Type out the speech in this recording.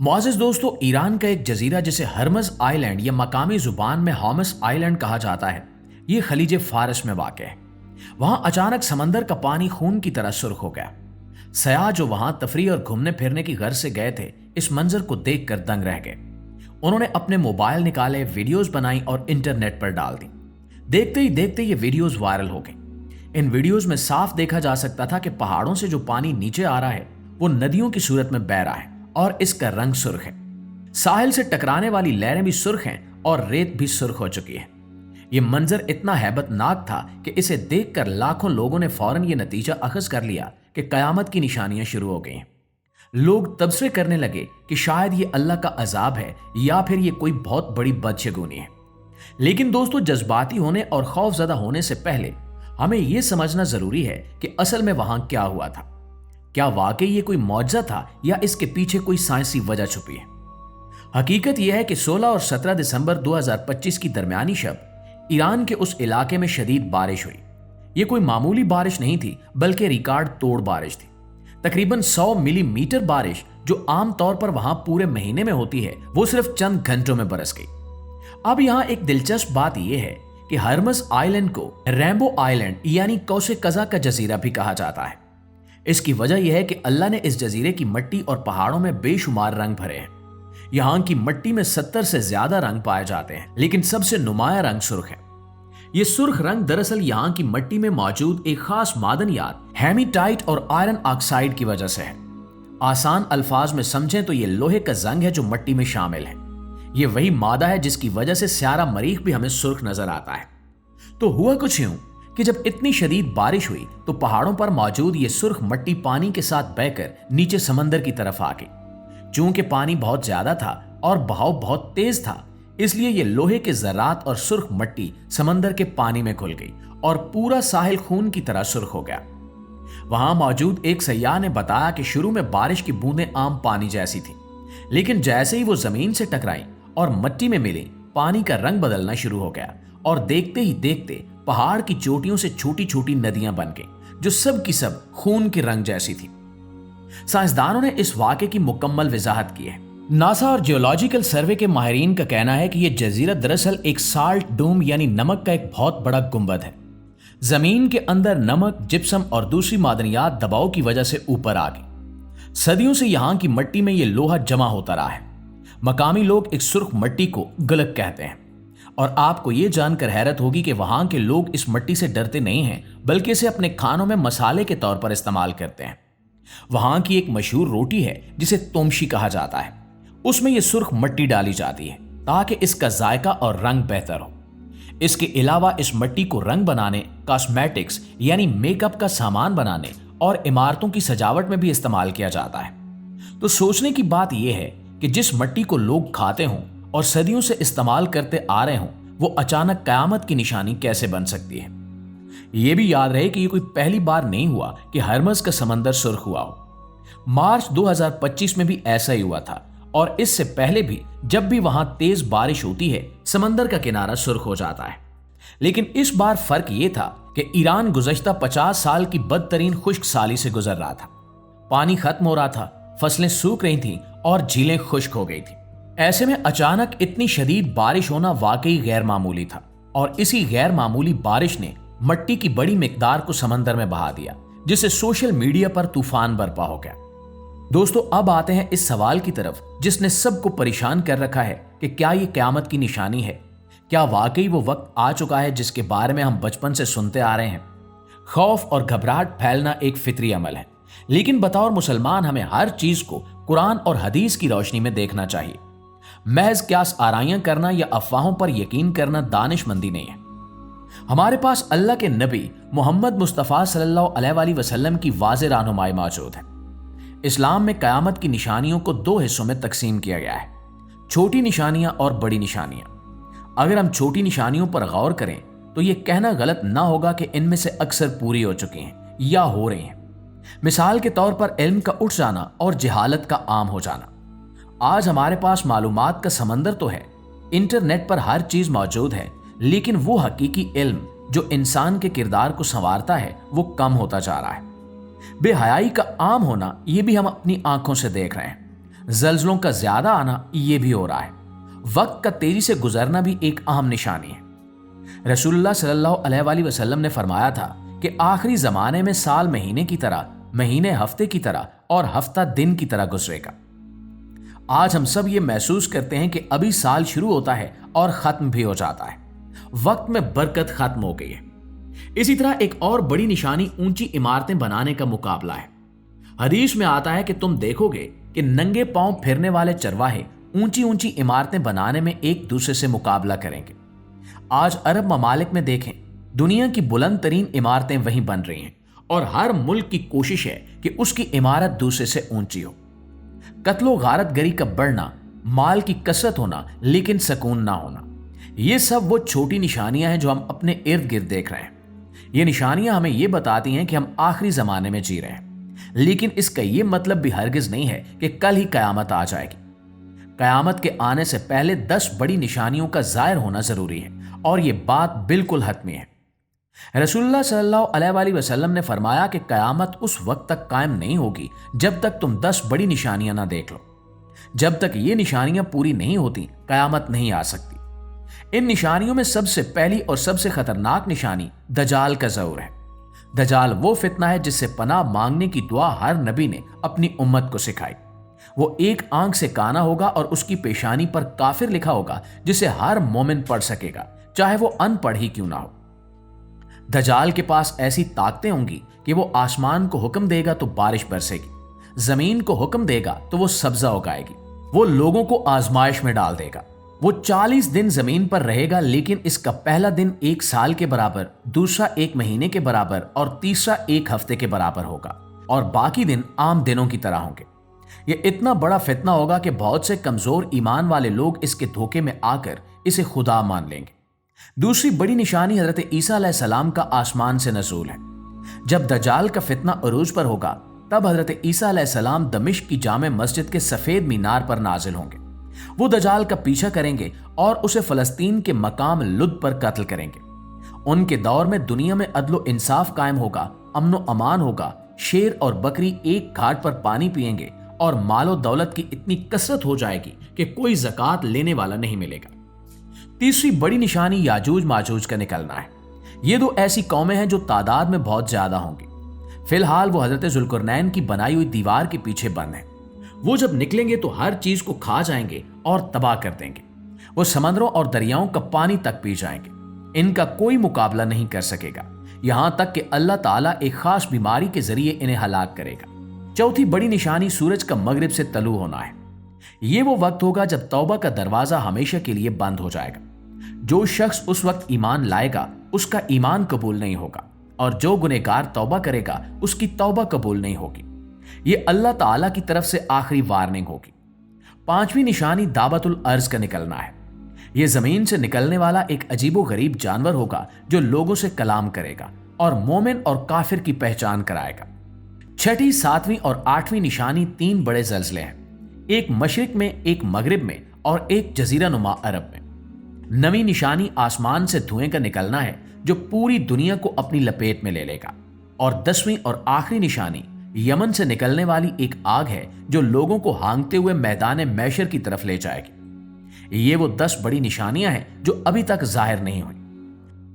मुआज़िज़ दोस्तों, ईरान का एक जजीरा जिसे हरमज़ आइलैंड या मकामी ज़ुबान में हॉमस आइलैंड कहा जाता है, ये खलीज फारस में वाक़ है। वहाँ अचानक समंदर का पानी खून की तरह सुर्ख हो गया। सयाह जो वहाँ तफरीह और घूमने फिरने की गर्ज से गए थे, इस मंजर को देख कर दंग रह गए। उन्होंने अपने मोबाइल निकाले, वीडियोज़ बनाई और इंटरनेट पर डाल दी। देखते ही देखते ये वीडियोज़ वायरल हो गई। इन वीडियोज़ में साफ देखा जा सकता था कि पहाड़ों से जो पानी नीचे आ रहा है वो नदियों की सूरत में बह रहा है और इसका रंग सुर्ख है। साहिल से टकराने वाली लहरें भी सुर्ख हैं और रेत भी सुर्ख हो चुकी है। ये मंजर इतना हैबतनाक था कि इसे देखकर लाखों लोगों ने फौरन ये नतीजा अखज़ कर लिया कि कयामत की निशानियां शुरू हो गई हैं। लोग तबसरे करने लगे कि शायद ये अल्लाह का अजाब है या फिर ये कोई बहुत बड़ी बदशगुनी है। लेकिन दोस्तों, जज्बाती होने और खौफजदा होने से पहले हमें यह समझना जरूरी है कि असल में वहां क्या हुआ था। क्या वाकई ये कोई मौजज़ा था या इसके पीछे कोई साइंसी वजह छुपी है? हकीकत यह है कि 16 और 17 दिसंबर 2025 की दरमियानी शब ईरान के उस इलाके में शदीद बारिश हुई। ये कोई मामूली बारिश नहीं थी, बल्कि रिकॉर्ड तोड़ बारिश थी। तकरीबन 100 मिलीमीटर बारिश, जो आम तौर पर वहां पूरे महीने में होती है, वो सिर्फ चंद घंटों में बरस गई। अब यहाँ एक दिलचस्प बात यह है कि हरमज़ आइलैंड को रेनबो आइलैंड यानी कौसे कज़ा का जजीरा भी कहा जाता है। इसकी वजह यह है कि अल्लाह ने इस जजीरे की मिट्टी और पहाड़ों में बेशुमार रंग भरे हैं। यहाँ की मिट्टी में 70 से ज्यादा रंग पाए जाते हैं, लेकिन सबसे नुमाया रंग सुर्ख है। ये सुर्ख रंग दरअसल यहाँ की मिट्टी में मौजूद एक खास मादनियात हेमीटाइट और आयरन ऑक्साइड की वजह से है। आसान अल्फाज में समझें तो ये लोहे का जंग है जो मिट्टी में शामिल है। ये वही मादा है जिसकी वजह से स्यारा मरीख भी हमें सुर्ख नजर आता है। तो हुआ कुछ यूं कि जब इतनी शदीद बारिश हुई तो पहाड़ों पर मौजूद ये सुर्ख मिट्टी पानी के साथ बहकर नीचे समंदर की तरफ आ गई। चूंकि पानी बहुत ज्यादा था और बहाव बहुत तेज था, इसलिए ये लोहे के ज़रात और सुर्ख मिट्टी समंदर के पानी में घुल गई और पूरा साहिल खून की तरह सुर्ख हो गया। वहां मौजूद एक सयाह ने बताया कि शुरू में बारिश की बूंदें आम पानी जैसी थी, लेकिन जैसे ही वो जमीन से टकराई और मिट्टी में मिली, पानी का रंग बदलना शुरू हो गया और देखते ही देखते पहाड़ की चोटियों से छोटी छोटी नदियां बन गई जो सब की सब खून के रंग जैसी थी। साइंसदानों ने इस वाक़े की मुकम्मल वजाहत की है। नासा और जियोलॉजिकल सर्वे के माहिरीन का कहना है कि यह जजीरा दरअसल एक साल्ट डोम यानी नमक का एक बहुत बड़ा गुंबद है। जमीन के अंदर नमक, जिप्सम और दूसरी मादनियात दबाव की वजह से ऊपर आ गई। सदियों से यहाँ की मिट्टी में यह लोहा जमा होता रहा है। मकामी लोग इस सुर्ख मिट्टी को गलक कहते हैं और आपको ये जानकर हैरत होगी कि वहां के लोग इस मिट्टी से डरते नहीं हैं, बल्कि इसे अपने खानों में मसाले के तौर पर इस्तेमाल करते हैं। वहां की एक मशहूर रोटी है जिसे तोमशी कहा जाता है। उसमें यह सुर्ख मिट्टी डाली जाती है ताकि इसका जायका और रंग बेहतर हो। इसके अलावा इस मिट्टी को रंग बनाने, कॉस्मेटिक्स यानी मेकअप का सामान बनाने और इमारतों की सजावट में भी इस्तेमाल किया जाता है। तो सोचने की बात यह है कि जिस मिट्टी को लोग खाते हों और सदियों से इस्तेमाल करते आ रहे हों, वो अचानक कयामत की निशानी कैसे बन सकती है। यह भी याद रहे कि ये कोई पहली बार नहीं हुआ कि हरमज़ का समंदर सुर्ख हुआ हो। मार्च 2025 में भी ऐसा ही हुआ था और इससे पहले भी जब भी वहां तेज बारिश होती है, समंदर का किनारा सुर्ख हो जाता है। लेकिन इस बार फर्क ये था कि ईरान गुज़श्ता 50 साल की बदतरीन खुश्क साली से गुजर रहा था। पानी खत्म हो रहा था, फसलें सूख रही थीं और झीलें खुश्क हो गई थी। ऐसे में अचानक इतनी शदीद बारिश होना वाकई गैर मामूली था और इसी गैर मामूली बारिश ने मिट्टी की बड़ी मिकदार को समंदर में बहा दिया, जिससे सोशल मीडिया पर तूफान बरपा हो गया। दोस्तों, अब आते हैं इस सवाल की तरफ जिसने सबको परेशान कर रखा है कि क्या ये क़यामत की निशानी है? क्या वाकई वो वक्त आ चुका है जिसके बारे में हम बचपन से सुनते आ रहे हैं? खौफ और घबराहट फैलना एक फितरी अमल है, लेकिन बतौर मुसलमान हमें हर चीज को कुरान और हदीस की रोशनी में देखना चाहिए। महज क्यास आराइयां करना या अफवाहों पर यकीन करना दानिशमंदी नहीं है। हमारे पास अल्लाह के नबी मोहम्मद मुस्तफ़ा सल्लल्लाहु अलैहि वसल्लम की वाज़ेह रहनुमाई मौजूद है। इस्लाम में क़यामत की निशानियों को दो हिस्सों में तकसीम किया गया है, छोटी निशानियां और बड़ी निशानियां। अगर हम छोटी निशानियों पर गौर करें तो ये कहना गलत ना होगा कि इनमें से अक्सर पूरी हो चुकी हैं या हो रही हैं। मिसाल के तौर पर इल्म का उठ जाना और जहालत का आम हो जाना। आज हमारे पास मालूमात का समंदर तो है, इंटरनेट पर हर चीज मौजूद है, लेकिन वो हकीकी इल्म जो इंसान के किरदार को संवारता है वो कम होता जा रहा है। बेहयाई का आम होना ये भी हम अपनी आंखों से देख रहे हैं। زلزلوں کا زیادہ آنا یہ بھی ہو رہا ہے۔ وقت کا تیزی سے گزرنا بھی ایک اہم نشانی ہے۔ رسول اللہ صلی اللہ علیہ وآلہ وسلم نے فرمایا تھا کہ آخری زمانے میں سال مہینے کی طرح، مہینے ہفتے کی طرح اور ہفتہ دن کی طرح گزرے گا۔ آج ہم سب یہ محسوس کرتے ہیں کہ ابھی سال شروع ہوتا ہے اور ختم بھی ہو جاتا ہے۔ وقت میں برکت ختم ہو گئی ہے۔ اسی طرح ایک اور بڑی نشانی اونچی عمارتیں بنانے کا مقابلہ ہے۔ حدیث میں آتا ہے کہ تم دیکھو گے کہ ننگے پاؤں پھرنے والے چرواہے اونچی اونچی عمارتیں بنانے میں ایک دوسرے سے مقابلہ کریں گے۔ آج عرب ممالک میں دیکھیں، دنیا کی بلند ترین عمارتیں وہیں بن رہی ہیں اور ہر ملک کی کوشش ہے کہ اس کی عمارت دوسرے سے اونچی ہو۔ قتل و غارت گری کا بڑھنا، مال کی کثرت ہونا لیکن سکون نہ ہونا، یہ سب وہ چھوٹی نشانیاں ہیں جو ہم اپنے ارد گرد دیکھ رہے ہیں۔ یہ نشانیاں ہمیں یہ بتاتی ہیں کہ ہم آخری زمانے میں جی رہے ہیں، لیکن اس کا یہ مطلب بھی ہرگز نہیں ہے کہ کل ہی قیامت آ جائے گی۔ قیامت کے آنے سے پہلے 10 بڑی نشانیوں کا ظاہر ہونا ضروری ہے، اور یہ بات بالکل حتمی ہے۔ رسول اللہ صلی اللہ علیہ وآلہ وسلم نے فرمایا کہ قیامت اس وقت تک قائم نہیں ہوگی جب تک تم 10 بڑی نشانیاں نہ دیکھ لو۔ جب تک یہ نشانیاں پوری نہیں ہوتی، قیامت نہیں آ سکتی۔ ان نشانیوں میں سب سے پہلی اور سب سے خطرناک نشانی دجال کا ظہور ہے۔ دجال وہ فتنہ ہے جس سے پناہ مانگنے کی دعا ہر نبی نے اپنی امت کو سکھائی۔ وہ ایک آنکھ سے کانا ہوگا اور اس کی پیشانی پر کافر لکھا ہوگا، جسے ہر مومن پڑھ سکے گا، چاہے وہ ان پڑھ ہی کیوں نہ ہو۔ دجال کے پاس ایسی طاقتیں ہوں گی کہ وہ آسمان کو حکم دے گا تو بارش برسے گی، زمین کو حکم دے گا تو وہ سبزہ اگائے گی، وہ لوگوں کو آزمائش میں ڈال دے گا۔ وہ 40 دن زمین پر رہے گا، لیکن اس کا پہلا دن 1 سال کے برابر، دوسرا 1 مہینے کے برابر اور تیسرا 1 ہفتے کے برابر ہوگا، اور باقی دن عام دنوں کی طرح ہوں گے۔ یہ اتنا بڑا فتنہ ہوگا کہ بہت سے کمزور ایمان والے لوگ اس کے دھوکے میں آ کر اسے خدا مان لیں گے۔ دوسری بڑی نشانی حضرت عیسیٰ علیہ السلام کا آسمان سے نزول ہے۔ جب دجال کا فتنہ عروج پر ہوگا، تب حضرت عیسیٰ علیہ السلام دمشق کی جامع مسجد کے سفید مینار پر نازل ہوں گے۔ وہ دجال کا پیچھا کریں گے اور اسے فلسطین کے مقام لد پر قتل کریں گے۔ ان کے دور میں دنیا میں عدل و انصاف قائم ہوگا، امن و امان ہوگا، شیر اور بکری ایک گھاٹ پر پانی پئیں گے، اور مال و دولت کی اتنی کثرت ہو جائے گی کہ کوئی زکوٰۃ لینے والا نہیں ملے گا۔ تیسری بڑی نشانی یاجوج ماجوج کا نکلنا ہے۔ یہ 2 ایسی قومیں ہیں جو تعداد میں بہت زیادہ ہوں گی۔ فی الحال وہ حضرت ذوالقرنین کی بنائی ہوئی دیوار کے پیچھے بند ہیں۔ وہ جب نکلیں گے تو ہر چیز کو کھا جائیں گے اور تباہ کر دیں گے۔ وہ سمندروں اور دریاؤں کا پانی تک پی جائیں گے۔ ان کا کوئی مقابلہ نہیں کر سکے گا، یہاں تک کہ اللہ تعالیٰ ایک خاص بیماری کے ذریعے انہیں ہلاک کرے گا۔ چوتھی بڑی نشانی سورج کا مغرب سے طلوع ہونا ہے۔ یہ وہ وقت ہوگا جب توبہ کا دروازہ ہمیشہ کے لیے بند ہو جائے گا۔ جو شخص اس وقت ایمان لائے گا، اس کا ایمان قبول نہیں ہوگا، اور جو گنہگار توبہ کرے گا، اس کی توبہ قبول نہیں ہوگی۔ یہ اللہ تعالیٰ کی طرف سے آخری وارننگ ہوگی۔ پانچویں نشانی دعوت الارض کا نکلنا ہے۔ یہ زمین سے نکلنے والا ایک عجیب و غریب جانور ہوگا جو لوگوں سے کلام کرے گا اور مومن اور کافر کی پہچان کرائے گا۔ چھٹی، ساتویں اور آٹھویں نشانی 3 بڑے زلزلے ہیں، ایک مشرق میں، ایک مغرب میں اور ایک جزیرہ نما عرب میں۔ نویں نشانی آسمان سے دھوئیں کا نکلنا ہے جو پوری دنیا کو اپنی لپیٹ میں لے لے گا، اور 10ویں اور آخری نشانی یمن سے نکلنے والی ایک آگ ہے جو لوگوں کو ہانگتے ہوئے میدان محشر کی طرف لے جائے گی۔ یہ وہ 10 بڑی نشانیاں ہیں جو ابھی تک ظاہر نہیں ہوئی۔